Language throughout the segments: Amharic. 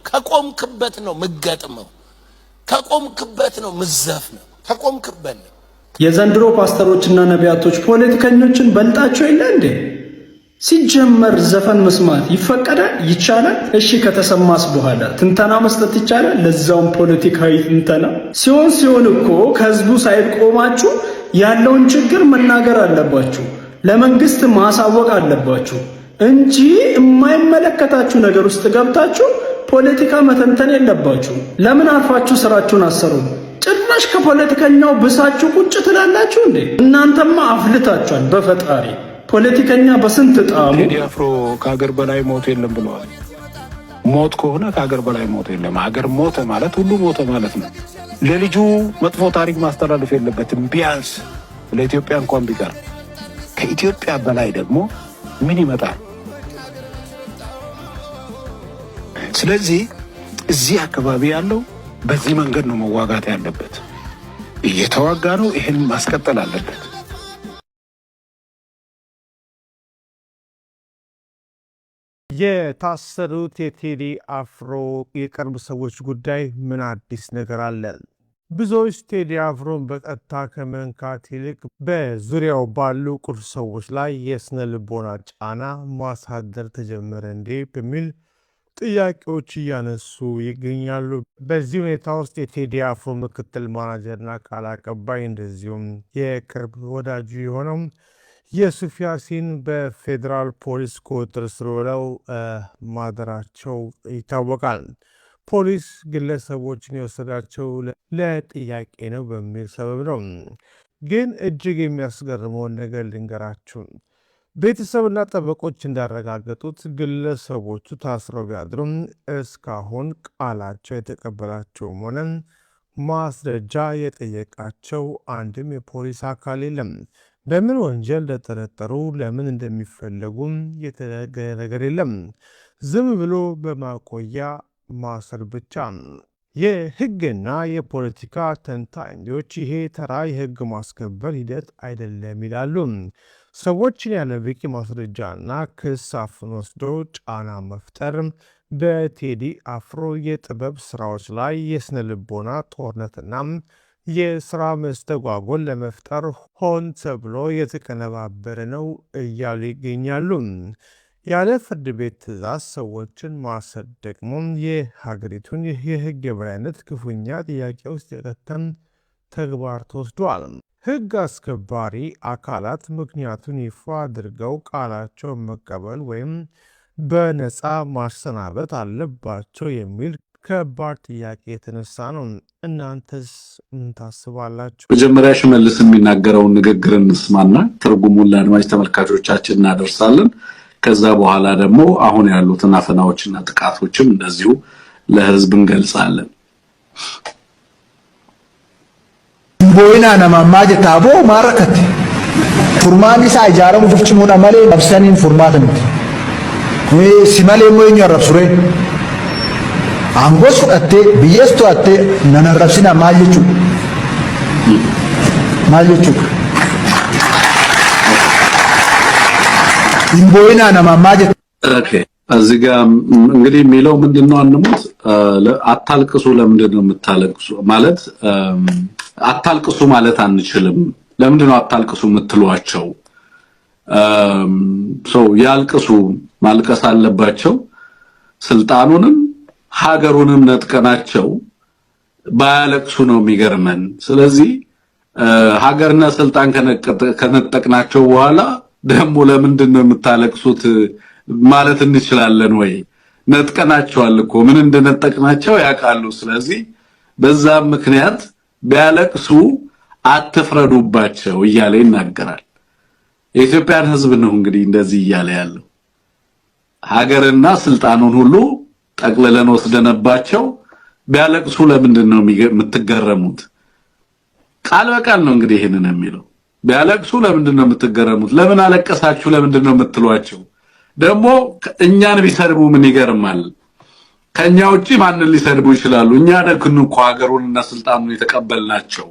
ከቆምክበት ነው ምገጥመው ከቆምክበት ነው ምዘፍነው ከቆምክበት ነው የዘንድሮ ፓስተሮችና ነቢያቶች ፖለቲከኞችን በልጣቸው የለ እንዴ ሲጀመር ዘፈን መስማት ይፈቀዳል ይቻላል እሺ ከተሰማስ በኋላ ትንተና መስጠት ይቻላል ለዛውም ፖለቲካዊ ትንተና ሲሆን እኮ ከህዝቡ ሳይድ ቆማችሁ ያለውን ችግር መናገር አለባችሁ ለመንግስት ማሳወቅ አለባችሁ እንጂ የማይመለከታችሁ ነገር ውስጥ ገብታችሁ ፖለቲካ መተንተን የለባችሁ ለምን አርፋችሁ ስራችሁን አሰሩ ጭራሽ ከፖለቲከኛው ብሳችሁ ቁጭ ትላላችሁ እንዴ እናንተማ አፍልታችኋል በፈጣሪ ፖለቲከኛ በስንት ጣሙ ቴዲ አፍሮ ከሀገር በላይ ሞት የለም ብለዋል ሞት ከሆነ ከሀገር በላይ ሞት የለም ሀገር ሞተ ማለት ሁሉ ሞተ ማለት ነው ለልጁ መጥፎ ታሪክ ማስተላለፍ የለበትም ቢያንስ ለኢትዮጵያ እንኳን ቢቀር ከኢትዮጵያ በላይ ደግሞ ምን ይመጣል ስለዚህ እዚህ አካባቢ ያለው በዚህ መንገድ ነው መዋጋት ያለበት እየተዋጋ ነው ይሄን ማስቀጠል አለበት የታሰሩት የቴዲ አፍሮ የቅርብ ሰዎች ጉዳይ ምን አዲስ ነገር አለ? ብዙዎች ቴዲ አፍሮን በቀጥታ ከመንካት ይልቅ በዙሪያው ባሉ ቁልፍ ሰዎች ላይ የስነ ልቦና ጫና ማሳደር ተጀመረ እንዴ በሚል ጥያቄዎች እያነሱ ይገኛሉ። በዚህ ሁኔታ ውስጥ የቴዲ አፍሮ ምክትል ማናጀርና ቃል አቀባይ እንደዚሁም የቅርብ ወዳጁ የሆነው የሱፍ ያሲን በፌዴራል ፖሊስ ቁጥጥር ስር ውለው ማደራቸው ይታወቃል። ፖሊስ ግለሰቦችን የወሰዳቸው ለጥያቄ ነው በሚል ሰበብ ነው። ግን እጅግ የሚያስገርመውን ነገር ልንገራችሁ። ቤተሰብና ጠበቆች እንዳረጋገጡት ግለሰቦቹ ታስረው ቢያድሩም እስካሁን ቃላቸው የተቀበላቸውም ሆነ ማስረጃ የጠየቃቸው አንድም የፖሊስ አካል የለም። በምን ወንጀል እንደተጠረጠሩ ለምን እንደሚፈለጉም የተነገረ ነገር የለም። ዝም ብሎ በማቆያ ማሰር ብቻ። የህግና የፖለቲካ ተንታኞች ይሄ ተራ የህግ ማስከበር ሂደት አይደለም ይላሉ። ሰዎችን ያለ በቂ ማስረጃና ክስ አፍኖ ወስዶ ጫና መፍጠር በቴዲ አፍሮ የጥበብ ስራዎች ላይ የስነ ልቦና ጦርነትና የስራ መስተጓጎል ለመፍጠር ሆን ተብሎ የተቀነባበረ ነው እያሉ ይገኛሉ። ያለ ፍርድ ቤት ትዕዛዝ ሰዎችን ማሰር ደግሞ የሀገሪቱን የህግ የበላይነት ክፉኛ ጥያቄ ውስጥ የከተተ ተግባር ተወስዷል። ህግ አስከባሪ አካላት ምክንያቱን ይፋ አድርገው ቃላቸውን መቀበል ወይም በነፃ ማሰናበት አለባቸው የሚል ከባድ ጥያቄ የተነሳ ነው። እናንተስ ምን ታስባላችሁ? መጀመሪያ ሽመልስ የሚናገረውን ንግግር እንስማና ትርጉሙን ለአድማጭ ተመልካቾቻችን እናደርሳለን። ከዛ በኋላ ደግሞ አሁን ያሉትን አፈናዎችና ጥቃቶችም እንደዚሁ ለህዝብ እንገልጻለን። ቦይና ነማማጀ ታቦ ማረከት ፉርማኒሳ ጃረሙ ፍርችሙና ማሌ አብሰኒን ፉርማተንት ሲማሌ ሞኝ ያረፍሱሬ አንጎስ አቴ ቢየስቶ አቴ ነነረብሲና ማልቹ ኢምቦይና ነማማጀ ኦኬ እዚህ ጋር እንግዲህ የሚለው ምንድነው አንሞት አታልቅሱ ለምንድነው የምታለቅሱ ማለት አታልቅሱ ማለት አንችልም ለምንድነው አታልቅሱ የምትሏቸው ያልቅሱ ማልቀስ አለባቸው ስልጣኑንም ሀገሩንም ነጥቀናቸው ባያለቅሱ ነው የሚገርመን ስለዚህ ሀገርና ስልጣን ከነጠቅናቸው በኋላ ደሞ ለምንድነው የምታለቅሱት ማለት እንችላለን ወይ ነጥቀናቸዋል እኮ ምን እንደነጠቅናቸው ያቃሉ ስለዚህ በዛ ምክንያት ቢያለቅሱ አትፍረዱባቸው እያለ ይናገራል የኢትዮጵያን ህዝብ ነው እንግዲህ እንደዚህ እያለ ያለው ሀገርና ስልጣኑን ሁሉ ጠቅልለን ወስደነባቸው ቢያለቅሱ ለምንድነው የምትገረሙት ቃል በቃል ነው እንግዲህ ይሄንን የሚለው ቢያለቅሱ ለምንድነው የምትገረሙት ለምን አለቀሳችሁ ለምንድነው የምትሏቸው ደግሞ እኛን ቢሰድቡ ምን ይገርማል ከኛ ውጪ ማንን ሊሰድቡ ይችላሉ እኛ ደክኑ እንኳ ሀገሩንና ስልጣኑን የተቀበልናቸው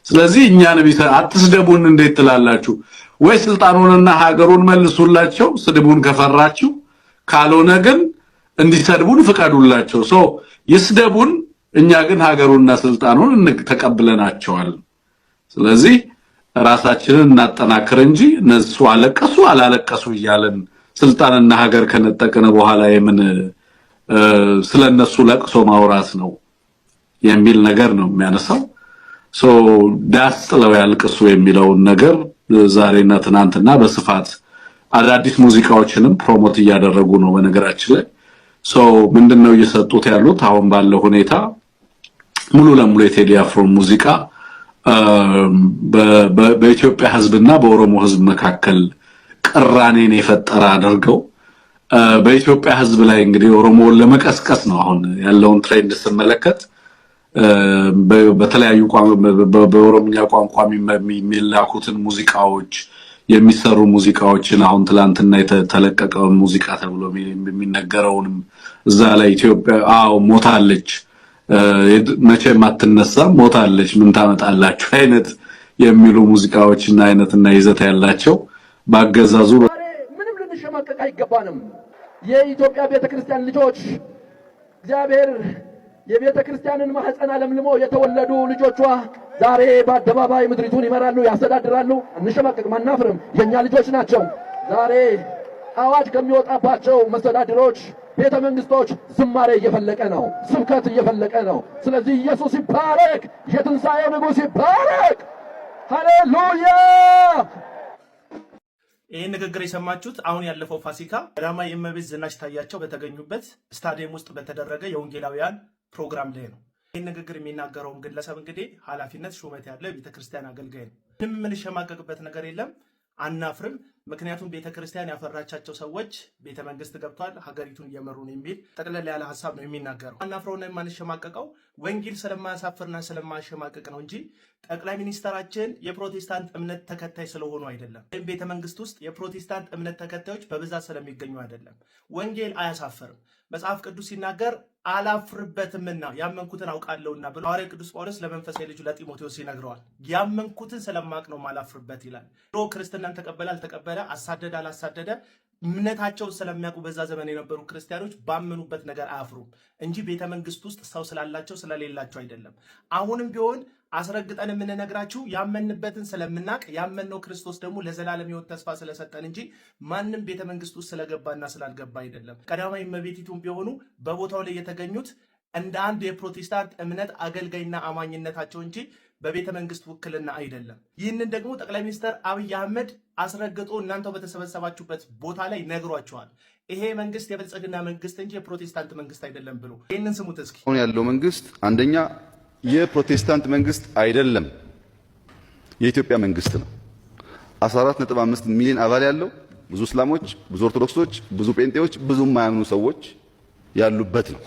ስለዚህ እኛን አትስደቡን እንዴት ትላላችሁ ወይ ስልጣኑንና ሀገሩን መልሱላቸው ስድቡን ከፈራችሁ ካልሆነ ግን እንዲሰድቡን ፍቀዱላቸው። ይስደቡን፣ እኛ ግን ሀገሩንና ስልጣኑን ተቀብለናቸዋል። ስለዚህ ራሳችንን እናጠናክር እንጂ እነሱ አለቀሱ አላለቀሱ እያለን ስልጣንና ሀገር ከነጠቅን በኋላ የምን ስለነሱ ለቅሶ ማውራት ነው የሚል ነገር ነው የሚያነሳው። ዳስ ጥለው ያልቅሱ የሚለውን ነገር ዛሬና ትናንትና በስፋት አዳዲስ ሙዚቃዎችንም ፕሮሞት እያደረጉ ነው። በነገራችን ላይ ምንድነው እየሰጡት ያሉት አሁን ባለው ሁኔታ ሙሉ ለሙሉ የቴዲ አፍሮ ሙዚቃ በኢትዮጵያ ሕዝብና በኦሮሞ ሕዝብ መካከል ቅራኔን የፈጠረ አድርገው በኢትዮጵያ ሕዝብ ላይ እንግዲህ ኦሮሞውን ለመቀስቀስ ነው አሁን ያለውን ትሬንድ ስመለከት በተለያዩ በኦሮምኛ ቋንቋ የሚላኩትን ሙዚቃዎች የሚሰሩ ሙዚቃዎችን አሁን ትላንትና የተለቀቀው ሙዚቃ ተብሎ የሚነገረውንም እዛ ላይ ኢትዮጵያ ሞታለች መቼም አትነሳም ሞታለች ምን ታመጣላችሁ አይነት የሚሉ ሙዚቃዎችና አይነትና ይዘት ያላቸው ባገዛዙ ምንም ልንሸማቀቅ አይገባንም። የኢትዮጵያ ቤተክርስቲያን ልጆች እግዚአብሔር የቤተክርስቲያንን ማህፀን አለምልሞ የተወለዱ ልጆቿ ዛሬ በአደባባይ ምድሪቱን ይመራሉ፣ ያስተዳድራሉ። አንሸማቀቅም፣ አናፍርም። የኛ ልጆች ናቸው። ዛሬ አዋጅ ከሚወጣባቸው መስተዳድሮች ቤተ መንግስቶች ዝማሬ እየፈለቀ ነው፣ ስብከት እየፈለቀ ነው። ስለዚህ ኢየሱስ ይባረክ፣ የትንሣኤው ንጉሥ ይባረክ። ሃሌሉያ። ይህን ንግግር የሰማችሁት አሁን ያለፈው ፋሲካ ቀዳማዊ እመቤት ዝናሽ ታያቸው በተገኙበት ስታዲየም ውስጥ በተደረገ የወንጌላውያን ፕሮግራም ላይ ነው። ይህን ንግግር የሚናገረውም ግለሰብ እንግዲህ ኃላፊነት ሹመት ያለው የቤተክርስቲያን አገልጋይ ነው። ምንም የምንሸማቀቅበት ነገር የለም፣ አናፍርም። ምክንያቱም ቤተክርስቲያን ያፈራቻቸው ሰዎች ቤተ መንግስት ገብቷል፣ ሀገሪቱን እየመሩ ነው የሚል ጠቅለል ያለ ሀሳብ ነው የሚናገረው። አናፍረውና የማንሸማቀቀው ወንጌል ስለማያሳፍርና ስለማያሸማቀቅ ነው እንጂ ጠቅላይ ሚኒስተራችን የፕሮቴስታንት እምነት ተከታይ ስለሆኑ አይደለም፣ ወይም ቤተ መንግስት ውስጥ የፕሮቴስታንት እምነት ተከታዮች በብዛት ስለሚገኙ አይደለም። ወንጌል አያሳፍርም። መጽሐፍ ቅዱስ ሲናገር አላፍርበትምና ያመንኩትን አውቃለሁና ብሎ ሐዋርያው ቅዱስ ጳውሎስ ለመንፈሳዊ ልጁ ለጢሞቴዎስ ይነግረዋል። ያመንኩትን ስለማቅ ነው ማላፍርበት ይላል። ክርስትናን ተቀበለ አልተቀበለ፣ አሳደደ አላሳደደ፣ እምነታቸውን ስለሚያውቁ በዛ ዘመን የነበሩ ክርስቲያኖች ባመኑበት ነገር አያፍሩም እንጂ ቤተ መንግስት ውስጥ ሰው ስላላቸው ስለሌላቸው አይደለም። አሁንም ቢሆን አስረግጠን የምንነግራችሁ ያመንበትን ስለምናቅ ያመንነው ክርስቶስ ደግሞ ለዘላለም ሕይወት ተስፋ ስለሰጠን እንጂ ማንም ቤተ መንግስት ውስጥ ስለገባና ስላልገባ አይደለም። ቀዳማዊ እመቤቲቱም ቢሆኑ በቦታው ላይ የተገኙት እንደ አንድ የፕሮቴስታንት እምነት አገልጋይና አማኝነታቸው እንጂ በቤተ መንግስት ውክልና አይደለም። ይህንን ደግሞ ጠቅላይ ሚኒስትር አብይ አህመድ አስረግጦ እናንተው በተሰበሰባችሁበት ቦታ ላይ ነግሯቸዋል። ይሄ መንግስት የብልጽግና መንግስት እንጂ የፕሮቴስታንት መንግስት አይደለም ብሎ ይህንን ስሙት እስኪ። አሁን ያለው መንግስት አንደኛ የፕሮቴስታንት መንግስት አይደለም፣ የኢትዮጵያ መንግስት ነው። 14.5 ሚሊዮን አባል ያለው ብዙ እስላሞች፣ ብዙ ኦርቶዶክሶች፣ ብዙ ጴንጤዎች፣ ብዙ የማያምኑ ሰዎች ያሉበት ነው።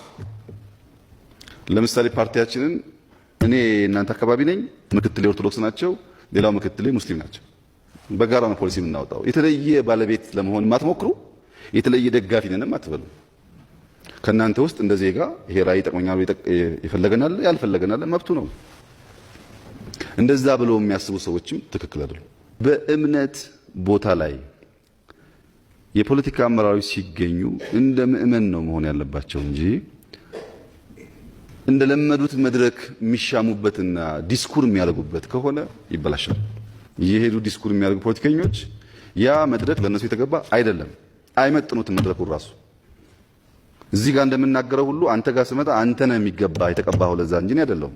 ለምሳሌ ፓርቲያችንን እኔ እናንተ አካባቢ ነኝ፣ ምክትሌ ኦርቶዶክስ ናቸው፣ ሌላው ምክትሌ ሙስሊም ናቸው። በጋራ ነው ፖሊሲ የምናወጣው። የተለየ ባለቤት ለመሆን ማትሞክሩ፣ የተለየ ደጋፊ ነንም አትበሉ። ከናንተ ውስጥ እንደ ዜጋ ይሄ ራዕይ ጠቅመኛል ይፈልገናል ያልፈልገናል መብቱ ነው። እንደዛ ብሎ የሚያስቡ ሰዎችም ትክክል አይደሉም። በእምነት ቦታ ላይ የፖለቲካ አመራሮች ሲገኙ እንደ ምእመን ነው መሆን ያለባቸው እንጂ እንደለመዱት መድረክ የሚሻሙበትና ዲስኩር የሚያደርጉበት ከሆነ ይበላሻል። እየሄዱ ዲስኩር የሚያደርጉ ፖለቲከኞች ያ መድረክ ለነሱ የተገባ አይደለም፣ አይመጥኑትም መድረኩ ራሱ። እዚህ ጋር እንደምናገረው ሁሉ አንተ ጋር ስመጣ አንተ ነህ የሚገባ የተቀባው ለዛ እንጂ አይደለም።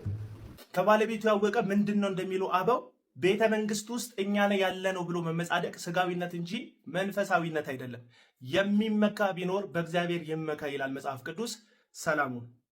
ከባለቤቱ ያወቀ ምንድነው እንደሚሉ አበው ቤተ መንግስት ውስጥ እኛ ነን ያለነው ብሎ መመጻደቅ ስጋዊነት እንጂ መንፈሳዊነት አይደለም። የሚመካ ቢኖር በእግዚአብሔር ይመካ ይላል መጽሐፍ ቅዱስ። ሰላሙን